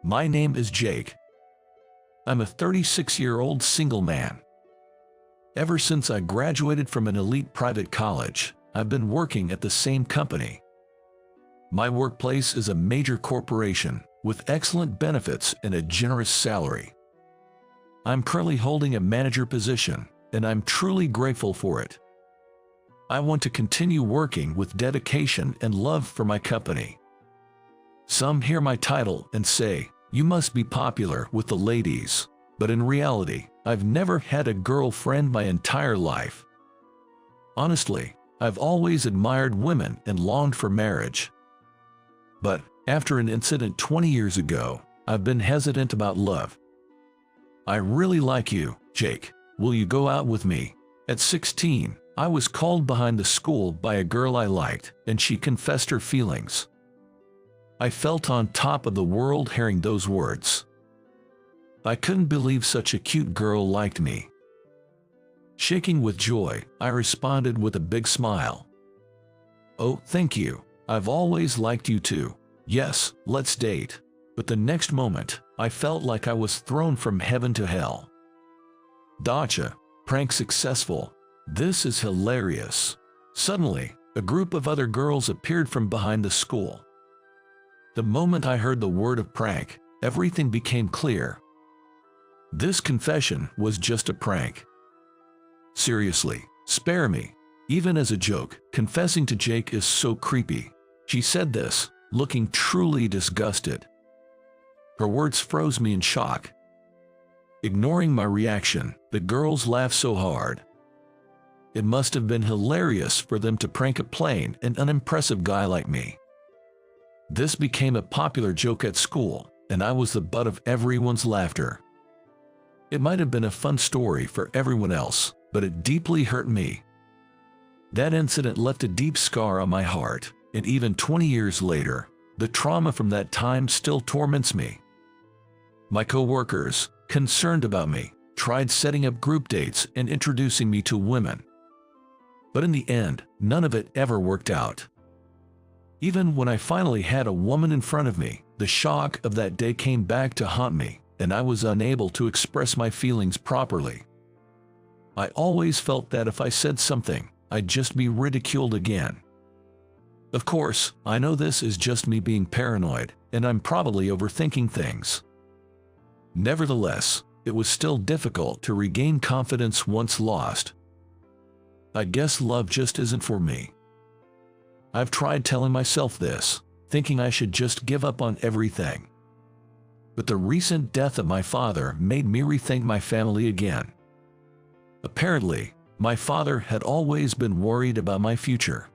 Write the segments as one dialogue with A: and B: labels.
A: My name is Jake. I'm a 36-year-old single man. Ever since I graduated from an elite private college, I've been working at the same company. My workplace is a major corporation with excellent benefits and a generous salary. I'm currently holding a manager position, and I'm truly grateful for it. I want to continue working with dedication and love for my company. Some hear my title and say, "You must be popular with the ladies," but in reality, I've never had a girlfriend my entire life. Honestly, I've always admired women and longed for marriage. But after an incident 20 years ago, I've been hesitant about love. I really like you, Jake. Will you go out with me? At 16, I was called behind the school by a girl I liked, and she confessed her feelings. I felt on top of the world hearing those words. I couldn't believe such a cute girl liked me. Shaking with joy, I responded with a big smile. "Oh, thank you. I've always liked you too. Yes, let's date." But the next moment, I felt like I was thrown from heaven to hell. Gotcha. Prank successful. This is hilarious. Suddenly, a group of other girls appeared from behind the school. The moment I heard the word of prank, everything became clear. This confession was just a prank. Seriously, spare me. Even as a joke, confessing to Jake is so creepy. She said this, looking truly disgusted. Her words froze me in shock. Ignoring my reaction, the girls laughed so hard. It must have been hilarious for them to prank a plain and unimpressive guy like me. This became a popular joke at school, and I was the butt of everyone's laughter. It might have been a fun story for everyone else, but it deeply hurt me. That incident left a deep scar on my heart, and even 20 years later, the trauma from that time still torments me. My coworkers, concerned about me, tried setting up group dates and introducing me to women. But in the end, none of it ever worked out. Even when I finally had a woman in front of me, the shock of that day came back to haunt me, and I was unable to express my feelings properly. I always felt that if I said something, I'd just be ridiculed again. Of course, I know this is just me being paranoid, and I'm probably overthinking things. Nevertheless, it was still difficult to regain confidence once lost. I guess love just isn't for me. I've tried telling myself this, thinking I should just give up on everything. But the recent death of my father made me rethink my family again. Apparently, my father had always been worried about my future.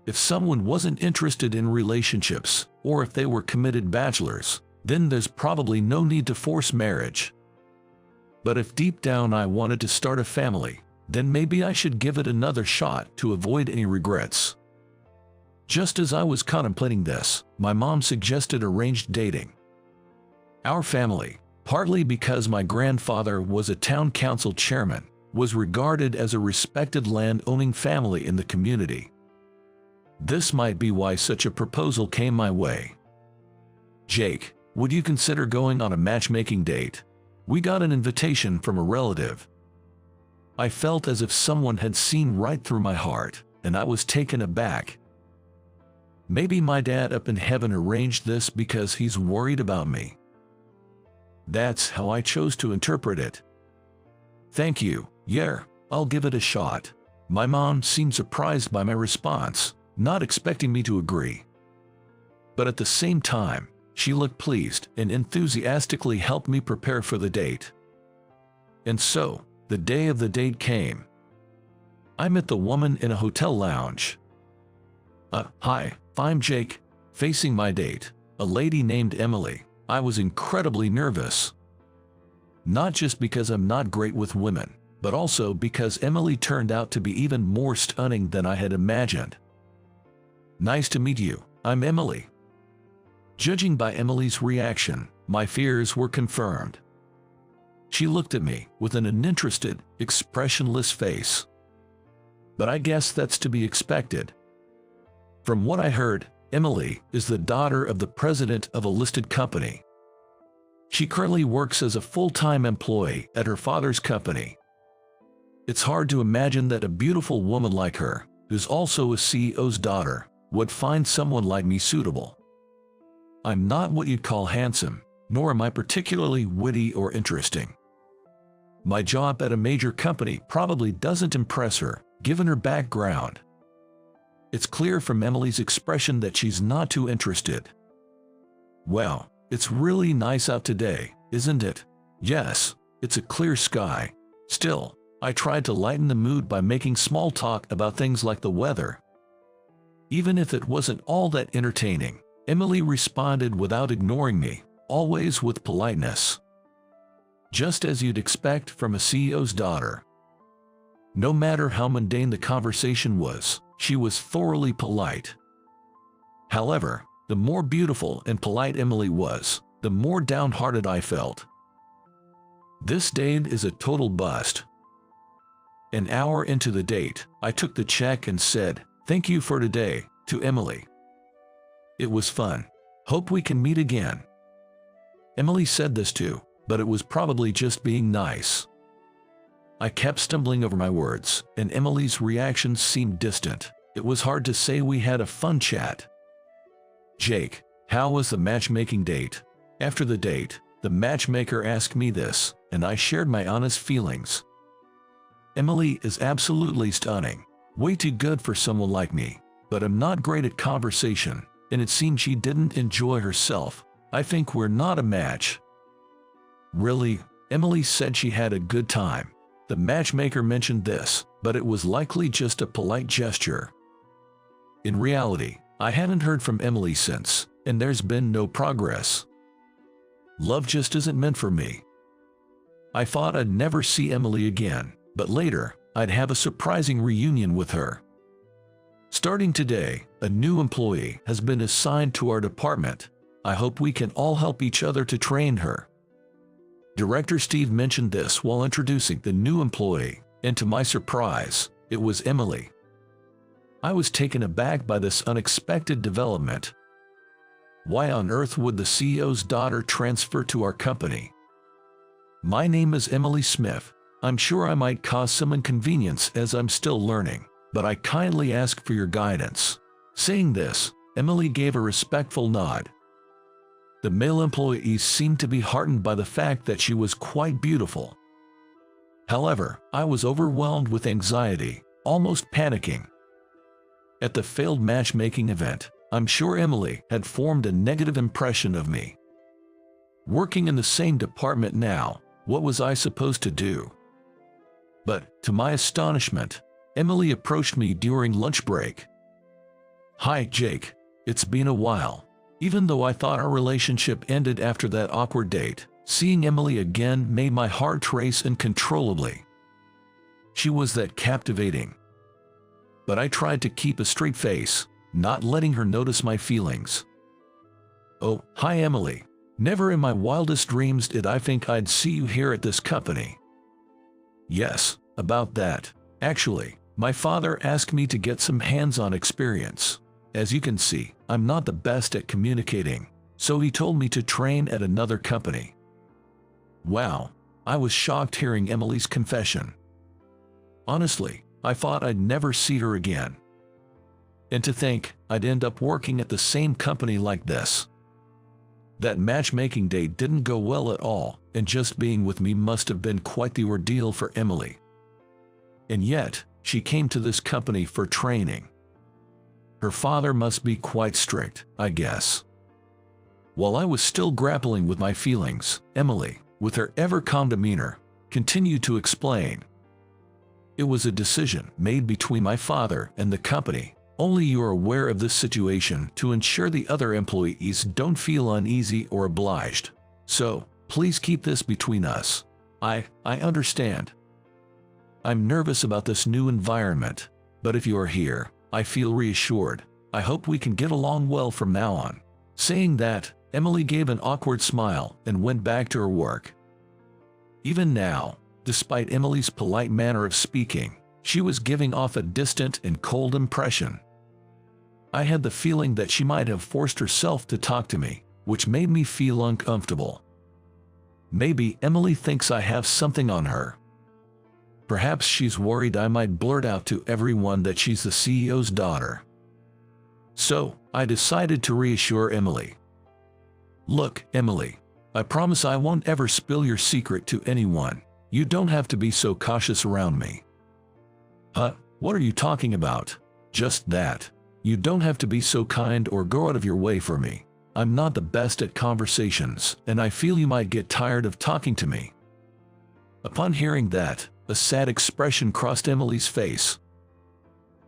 A: If someone wasn't interested in relationships, or if they were committed bachelors, then there's probably no need to force marriage. But if deep down I wanted to start a family, then maybe I should give it another shot to avoid any regrets. Just as I was contemplating this, my mom suggested arranged dating. Our family, partly because my grandfather was a town council chairman, was regarded as a respected land-owning family in the community. This might be why such a proposal came my way. "Jake, would you consider going on a matchmaking date? We got an invitation from a relative." I felt as if someone had seen right through my heart, and I was taken aback. Maybe my dad up in heaven arranged this because he's worried about me. That's how I chose to interpret it. "Thank you, yeah, I'll give it a shot." My mom seemed surprised by my response, not expecting me to agree. But at the same time, she looked pleased and enthusiastically helped me prepare for the date. And so, the day of the date came. I met the woman in a hotel lounge. Hi, I'm Jake, facing my date, a lady named Emily. I was incredibly nervous. Not just because I'm not great with women, but also because Emily turned out to be even more stunning than I had imagined. "Nice to meet you, I'm Emily." Judging by Emily's reaction, my fears were confirmed. She looked at me with an uninterested, expressionless face. But I guess that's to be expected. From what I heard, Emily is the daughter of the president of a listed company, She currently works as a full-time employee at her father's company. It's hard to imagine that a beautiful woman like her, who's also a CEO's daughter, would find someone like me suitable. I'm not what you'd call handsome, nor am I particularly witty or interesting. My job at a major company probably doesn't impress her, given her background. It's clear from Emily's expression that she's not too interested. Well, it's really nice out today, isn't it? Yes, it's a clear sky. Still, I tried to lighten the mood by making small talk about things like the weather. Even if it wasn't all that entertaining, Emily responded without ignoring me, always with politeness. Just as you'd expect from a CEO's daughter. No matter how mundane the conversation was, she was thoroughly polite. However, the more beautiful and polite Emily was, the more downhearted I felt. This date is a total bust. An hour into the date, I took the check and said, "Thank you for today," to Emily. It was fun. Hope we can meet again. Emily said this too, but it was probably just being nice. I kept stumbling over my words, and Emily's reactions seemed distant. It was hard to say we had a fun chat. "Jake, how was the matchmaking date?" After the date, the matchmaker asked me this, and I shared my honest feelings. Emily is absolutely stunning, way too good for someone like me, but I'm not great at conversation, and it seemed she didn't enjoy herself. I think we're not a match. Really? Emily said she had a good time. The matchmaker mentioned this, but it was likely just a polite gesture. In reality, I hadn't heard from Emily since, and there's been no progress. Love just isn't meant for me. I thought I'd never see Emily again, but later, I'd have a surprising reunion with her. Starting today, a new employee has been assigned to our department. I hope we can all help each other to train her. Director Steve mentioned this while introducing the new employee, and to my surprise, it was Emily. I was taken aback by this unexpected development. Why on earth would the CEO's daughter transfer to our company? My name is Emily Smith. I'm sure I might cause some inconvenience as I'm still learning, but I kindly ask for your guidance. Saying this, Emily gave a respectful nod. The male employees seemed to be heartened by the fact that she was quite beautiful. However, I was overwhelmed with anxiety, almost panicking. At the failed matchmaking event, I'm sure Emily had formed a negative impression of me. Working in the same department now, what was I supposed to do? But, to my astonishment, Emily approached me during lunch break. "Hi, Jake. It's been a while." Even though I thought our relationship ended after that awkward date, seeing Emily again made my heart race uncontrollably. She was that captivating. But I tried to keep a straight face, not letting her notice my feelings. "Oh, hi Emily. Never in my wildest dreams did I think I'd see you here at this company." "Yes, about that. Actually, my father asked me to get some hands-on experience. As you can see, I'm not the best at communicating, so he told me to train at another company." Wow, I was shocked hearing Emily's confession. Honestly, I thought I'd never see her again. And to think I'd end up working at the same company like this. That matchmaking date didn't go well at all, and just being with me must have been quite the ordeal for Emily. And yet, she came to this company for training. Her father must be quite strict, I guess. While I was still grappling with my feelings, Emily, with her ever-calm demeanor, continued to explain. "It was a decision made between my father and the company. Only you are aware of this situation to ensure the other employees don't feel uneasy or obliged. So, please keep this between us. I understand. I'm nervous about this new environment, but if you are here, I feel reassured. I hope we can get along well from now on." Saying that, Emily gave an awkward smile and went back to her work. Even now, despite Emily's polite manner of speaking, she was giving off a distant and cold impression. I had the feeling that she might have forced herself to talk to me, which made me feel uncomfortable. Maybe Emily thinks I have something on her. Perhaps she's worried I might blurt out to everyone that she's the CEO's daughter. So, I decided to reassure Emily. Look, Emily, I promise I won't ever spill your secret to anyone. You don't have to be so cautious around me. What are you talking about? Just that. You don't have to be so kind or go out of your way for me. I'm not the best at conversations, and I feel you might get tired of talking to me. Upon hearing that, a sad expression crossed Emily's face.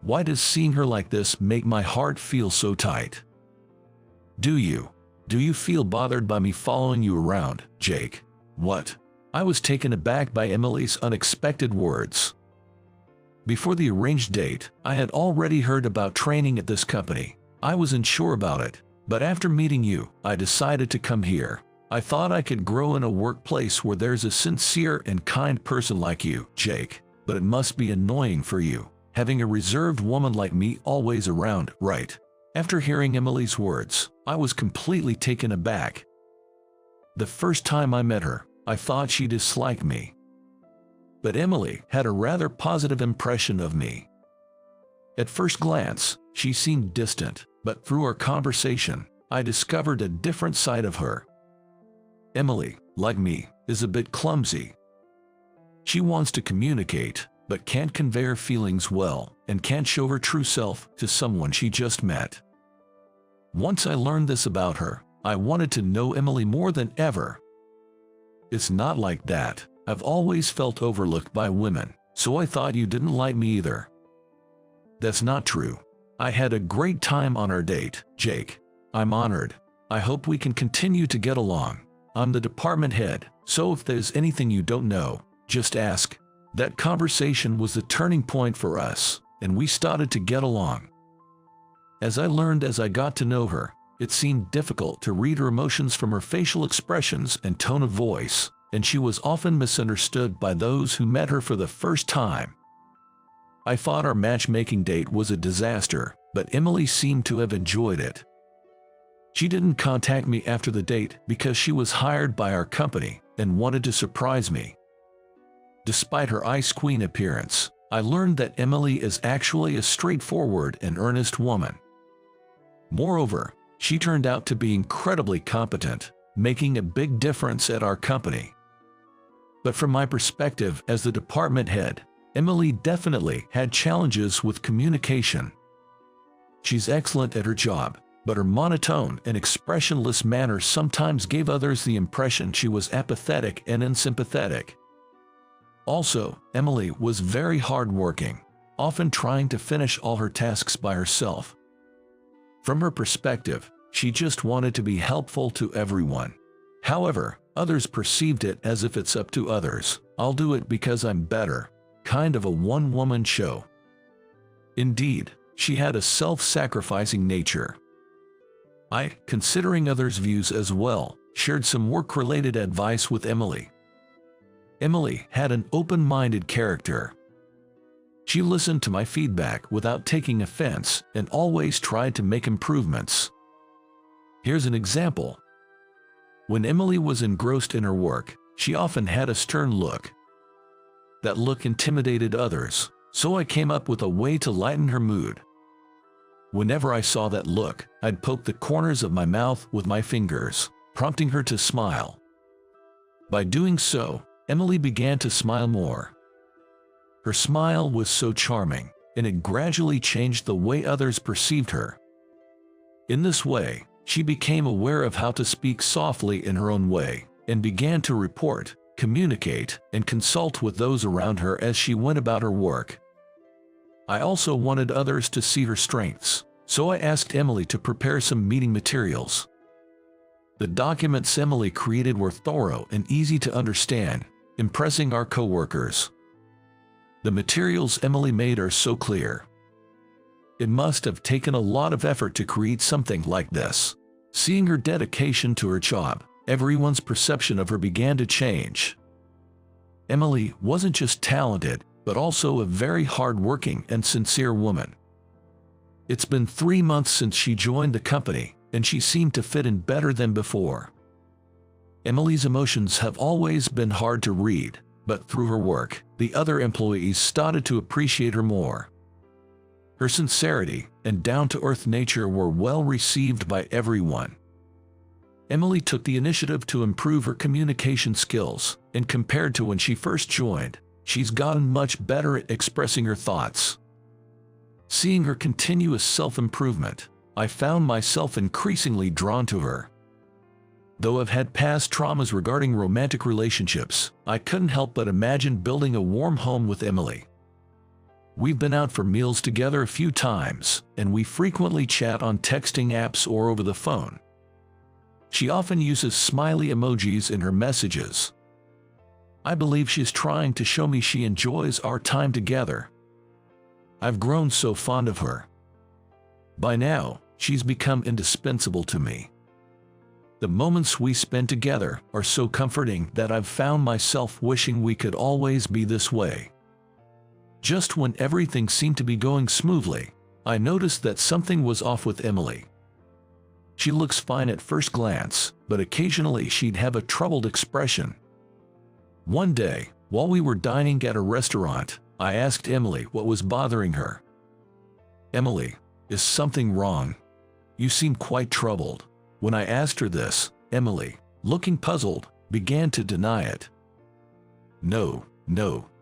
A: Why does seeing her like this make my heart feel so tight? Do you feel bothered by me following you around, Jake? What? I was taken aback by Emily's unexpected words. Before the arranged date, I had already heard about training at this company. I wasn't sure about it, but after meeting you, I decided to come here. I thought I could grow in a workplace where there's a sincere and kind person like you, Jake, but it must be annoying for you, having a reserved woman like me always around, right? After hearing Emily's words, I was completely taken aback. The first time I met her, I thought she disliked me. But Emily had a rather positive impression of me. At first glance, she seemed distant, but through our conversation, I discovered a different side of her. Emily, like me, is a bit clumsy. She wants to communicate, but can't convey her feelings well, and can't show her true self to someone she just met. Once I learned this about her, I wanted to know Emily more than ever. It's not like that. I've always felt overlooked by women, so I thought you didn't like me either. That's not true. I had a great time on our date, Jake. I'm honored. I hope we can continue to get along. I'm the department head, so if there's anything you don't know, just ask. That conversation was the turning point for us, and we started to get along. As I learned as I got to know her, it seemed difficult to read her emotions from her facial expressions and tone of voice, and she was often misunderstood by those who met her for the first time. I thought our matchmaking date was a disaster, but Emily seemed to have enjoyed it. She didn't contact me after the date because she was hired by our company and wanted to surprise me. Despite her ice queen appearance, I learned that Emily is actually a straightforward and earnest woman. Moreover, she turned out to be incredibly competent, making a big difference at our company. But from my perspective as the department head, Emily definitely had challenges with communication. She's excellent at her job, but her monotone and expressionless manner sometimes gave others the impression she was apathetic and unsympathetic. Also, Emily was very hardworking, often trying to finish all her tasks by herself. From her perspective, she just wanted to be helpful to everyone. However, others perceived it as if it's up to others. I'll do it because I'm better. Kind of a one-woman show. Indeed, she had a self-sacrificing nature. I, considering others' views as well, shared some work-related advice with Emily. Emily had an open-minded character. She listened to my feedback without taking offense and always tried to make improvements. Here's an example. When Emily was engrossed in her work, she often had a stern look. That look intimidated others, so I came up with a way to lighten her mood. Whenever I saw that look, I'd poke the corners of my mouth with my fingers, prompting her to smile. By doing so, Emily began to smile more. Her smile was so charming, and it gradually changed the way others perceived her. In this way, she became aware of how to speak softly in her own way, and began to report, communicate, and consult with those around her as she went about her work. I also wanted others to see her strengths, so I asked Emily to prepare some meeting materials. The documents Emily created were thorough and easy to understand, impressing our coworkers. The materials Emily made are so clear. It must have taken a lot of effort to create something like this. Seeing her dedication to her job, everyone's perception of her began to change. Emily wasn't just talented, but also a very hard-working and sincere woman. It's been 3 months since she joined the company, and she seemed to fit in better than before. Emily's emotions have always been hard to read, but through her work, the other employees started to appreciate her more. Her sincerity and down-to-earth nature were well received by everyone. Emily took the initiative to improve her communication skills, and compared to when she first joined, she's gotten much better at expressing her thoughts. Seeing her continuous self-improvement, I found myself increasingly drawn to her. Though I've had past traumas regarding romantic relationships, I couldn't help but imagine building a warm home with Emily. We've been out for meals together a few times, and we frequently chat on texting apps or over the phone. She often uses smiley emojis in her messages. I believe she's trying to show me she enjoys our time together. I've grown so fond of her. By now, she's become indispensable to me. The moments we spend together are so comforting that I've found myself wishing we could always be this way. Just when everything seemed to be going smoothly, I noticed that something was off with Emily. She looks fine at first glance, but occasionally she'd have a troubled expression. One day, while we were dining at a restaurant, I asked Emily what was bothering her. "Emily, is something wrong? You seem quite troubled." When I asked her this, Emily, looking puzzled, began to deny it. No,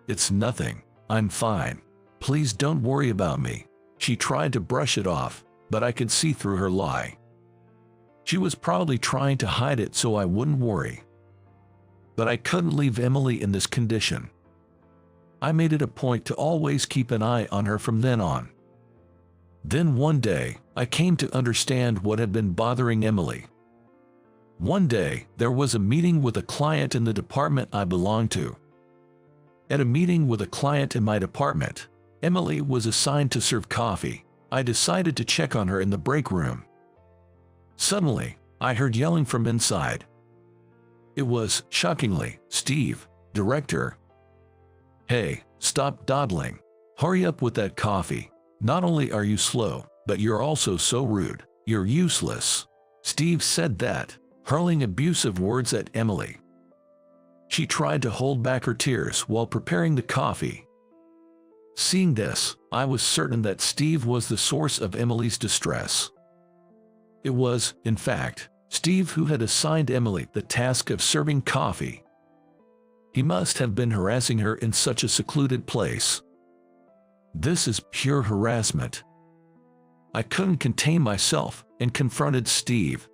A: it's nothing. I'm fine. Please don't worry about me." She tried to brush it off, but I could see through her lie. She was probably trying to hide it so I wouldn't worry. But I couldn't leave Emily in this condition. I made it a point to always keep an eye on her from then on. Then one day, I came to understand what had been bothering Emily. One day, there was a meeting with a client in the department I belonged to. At a meeting with a client in my department, Emily was assigned to serve coffee. I decided to check on her in the break room. Suddenly, I heard yelling from inside. It was, shockingly, Steve, director. "Hey, stop dawdling. Hurry up with that coffee. Not only are you slow, but you're also so rude. You're useless." Steve said that, hurling abusive words at Emily. She tried to hold back her tears while preparing the coffee. Seeing this, I was certain that Steve was the source of Emily's distress. It was, in fact, Steve who had assigned Emily the task of serving coffee. He must have been harassing her in such a secluded place. This is pure harassment. I couldn't contain myself and confronted Steve.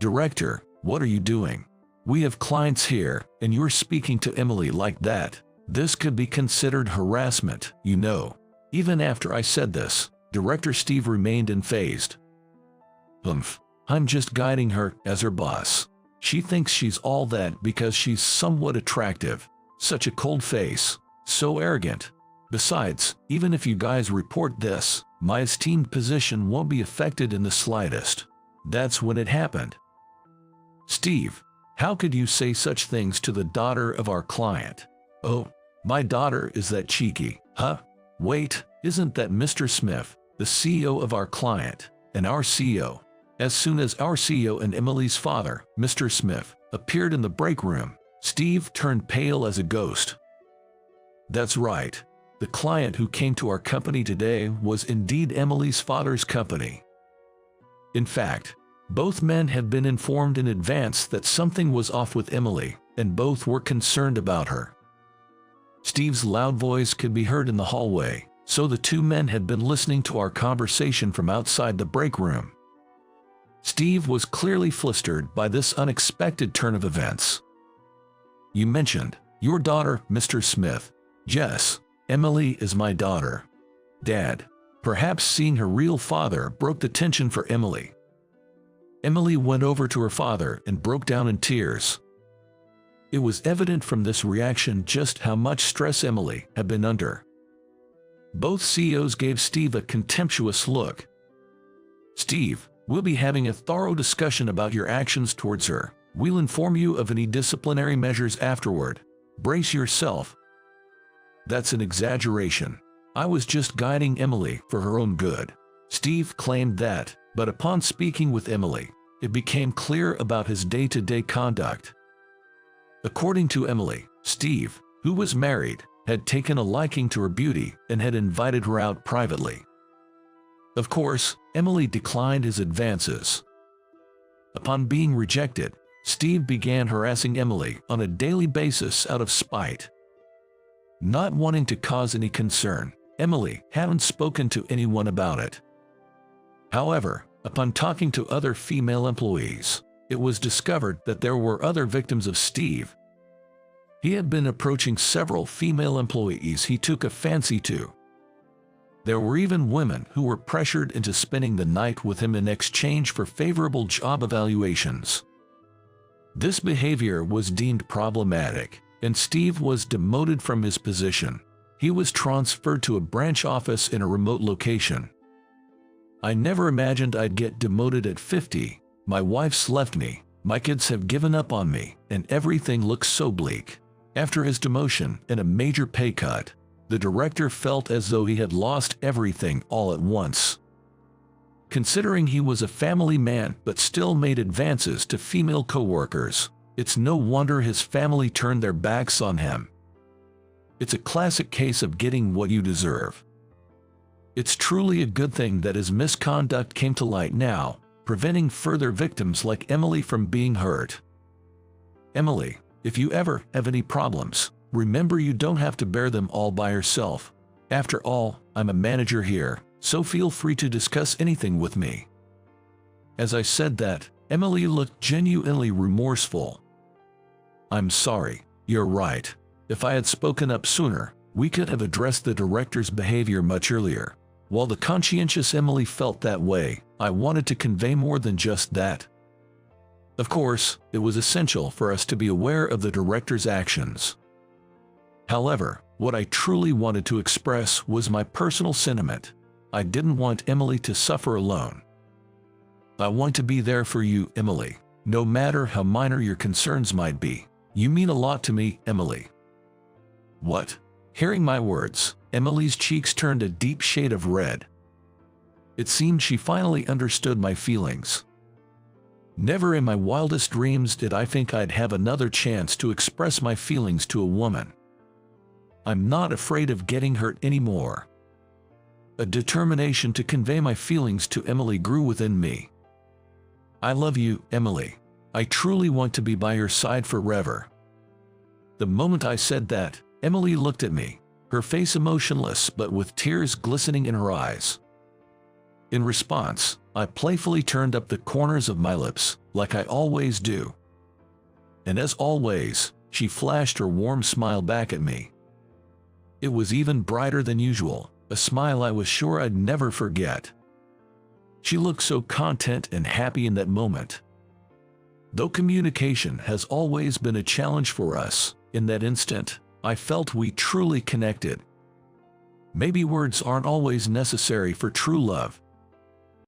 A: "Director, what are you doing? We have clients here, and you're speaking to Emily like that. This could be considered harassment, you know." Even after I said this, Director Steve remained unfazed. I'm just guiding her as her boss. She thinks she's all that because she's somewhat attractive. Such a cold face, so arrogant. Besides, even if you guys report this, my esteemed position won't be affected in the slightest. That's when it happened. "Steve, how could you say such things to the daughter of our client?" "Oh, my daughter is that cheeky, huh? Wait, isn't that Mr. Smith, the CEO of our client, and our CEO?" As soon as our CEO and Emily's father, Mr. Smith, appeared in the break room, Steve turned pale as a ghost. That's right. The client who came to our company today was indeed Emily's father's company. In fact, both men had been informed in advance that something was off with Emily, and both were concerned about her. Steve's loud voice could be heard in the hallway, so the two men had been listening to our conversation from outside the break room. Steve was clearly flustered by this unexpected turn of events. "You mentioned your daughter, Mr. Smith." "Yes, Emily is my daughter." "Dad." Perhaps seeing her real father broke the tension for Emily. Emily went over to her father and broke down in tears. It was evident from this reaction just how much stress Emily had been under. Both CEOs gave Steve a contemptuous look. "Steve, we'll be having a thorough discussion about your actions towards her. We'll inform you of any disciplinary measures afterward. Brace yourself." "That's an exaggeration. I was just guiding Emily for her own good." Steve claimed that, but upon speaking with Emily, it became clear about his day-to-day conduct. According to Emily, Steve, who was married, had taken a liking to her beauty and had invited her out privately. Of course, Emily declined his advances. Upon being rejected, Steve began harassing Emily on a daily basis out of spite. Not wanting to cause any concern, Emily hadn't spoken to anyone about it. However, upon talking to other female employees, it was discovered that there were other victims of Steve. He had been approaching several female employees he took a fancy to. There were even women who were pressured into spending the night with him in exchange for favorable job evaluations. This behavior was deemed problematic, and Steve was demoted from his position. He was transferred to a branch office in a remote location. I never imagined I'd get demoted at 50. My wife's left me, my kids have given up on me, and everything looks so bleak. After his demotion and a major pay cut, the director felt as though he had lost everything all at once. Considering he was a family man but still made advances to female coworkers, it's no wonder his family turned their backs on him. It's a classic case of getting what you deserve. It's truly a good thing that his misconduct came to light now, preventing further victims like Emily from being hurt. Emily, if you ever have any problems, remember you don't have to bear them all by yourself. After all, I'm a manager here, so feel free to discuss anything with me. As I said that, Emily looked genuinely remorseful. I'm sorry, you're right. If I had spoken up sooner, we could have addressed the director's behavior much earlier. While the conscientious Emily felt that way, I wanted to convey more than just that. Of course, it was essential for us to be aware of the director's actions. However, what I truly wanted to express was my personal sentiment. I didn't want Emily to suffer alone. I want to be there for you, Emily, no matter how minor your concerns might be. You mean a lot to me, Emily. What? Hearing my words, Emily's cheeks turned a deep shade of red. It seemed she finally understood my feelings. Never in my wildest dreams did I think I'd have another chance to express my feelings to a woman. I'm not afraid of getting hurt anymore. A determination to convey my feelings to Emily grew within me. I love you, Emily. I truly want to be by your side forever. The moment I said that, Emily looked at me, her face emotionless but with tears glistening in her eyes. In response, I playfully turned up the corners of my lips, like I always do. And as always, she flashed her warm smile back at me. It was even brighter than usual, a smile I was sure I'd never forget. She looked so content and happy in that moment. Though communication has always been a challenge for us, in that instant, I felt we truly connected. Maybe words aren't always necessary for true love,